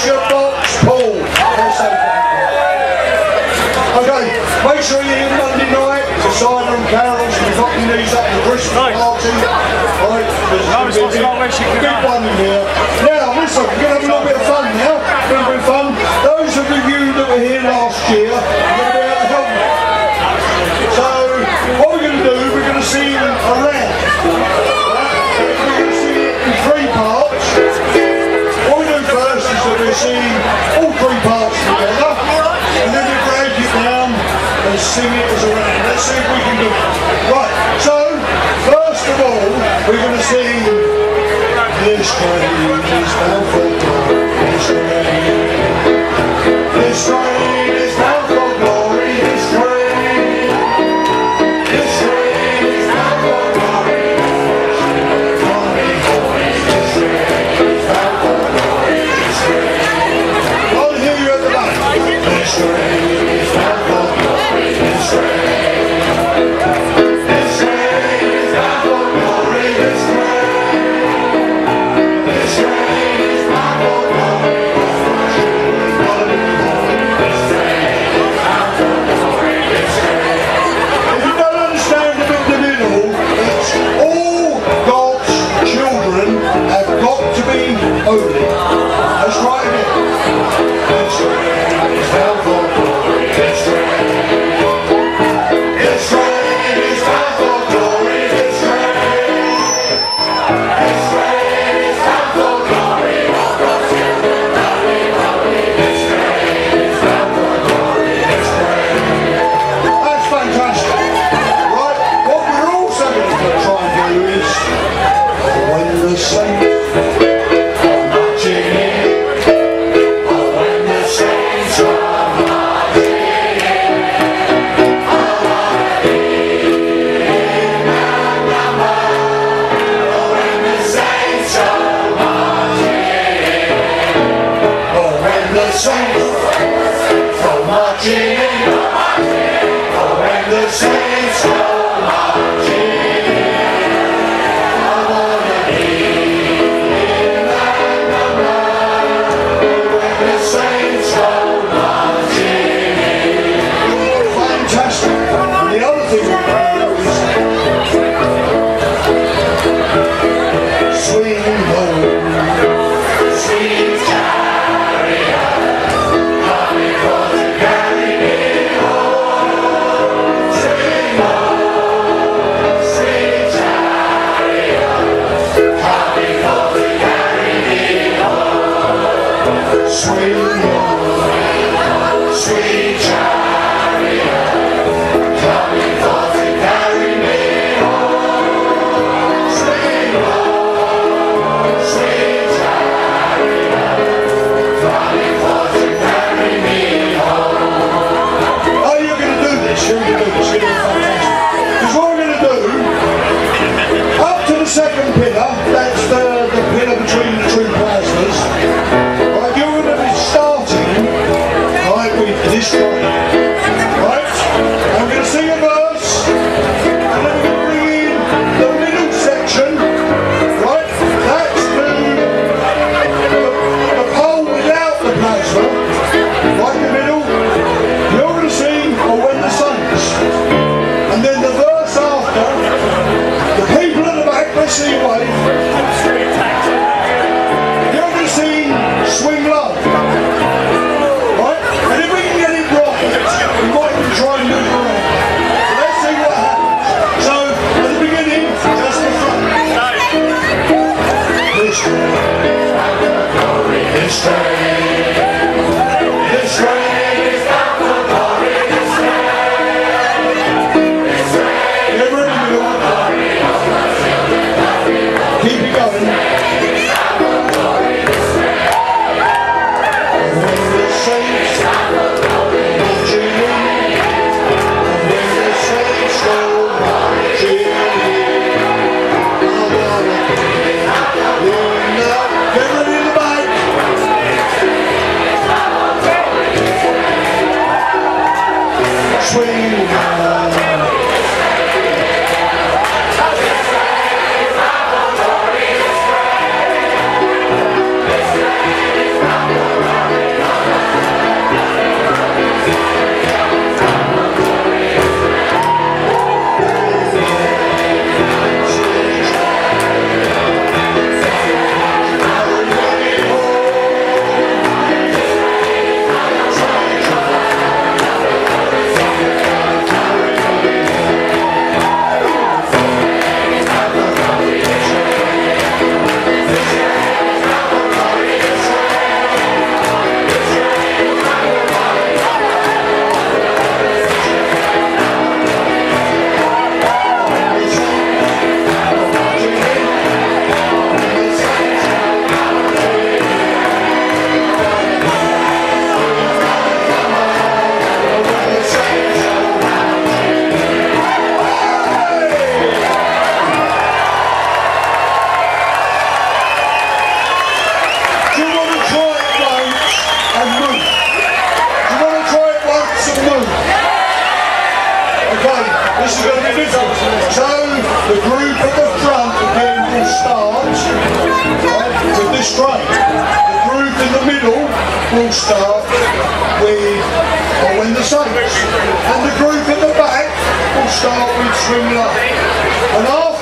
your box, Paul. Okay, make sure you're here Monday night for cider and carols. We've got these at the Christmas party. Right, there's a big one in here. Now, listen, we're going to have a little bit of fun now. A little bit of fun. Those of you that were here last year, you're going to be able to help me. So, what we're going to do, we're going to sing a rap. We're going to sing it in 3 parts. What we do first is that we sing all 3 parts together, and then we break it down and sing it as a rap. Let's see if we can do it. Right, so, first of all, we're going to sing This Train is Bound for Glory, This Train. This train is bound for glory, this train. This train is bound for glory, glory, glory. This train is bound for glory, this train. I'll hear you at the back. This train is bound for glory, this train. This train is bound for glory, this train. This train is bound for glory. Holy. Let's try it again. This train is bound for glory. This train. This train is bound for glory. This train. This train is bound for glory. All God's children, holy, holy. This train is bound for glory. This train. That's fantastic. Right. What we're also going to try and do is when the saints. Keep will start with When the Saints, and the group at the back will start with Swim Low. And after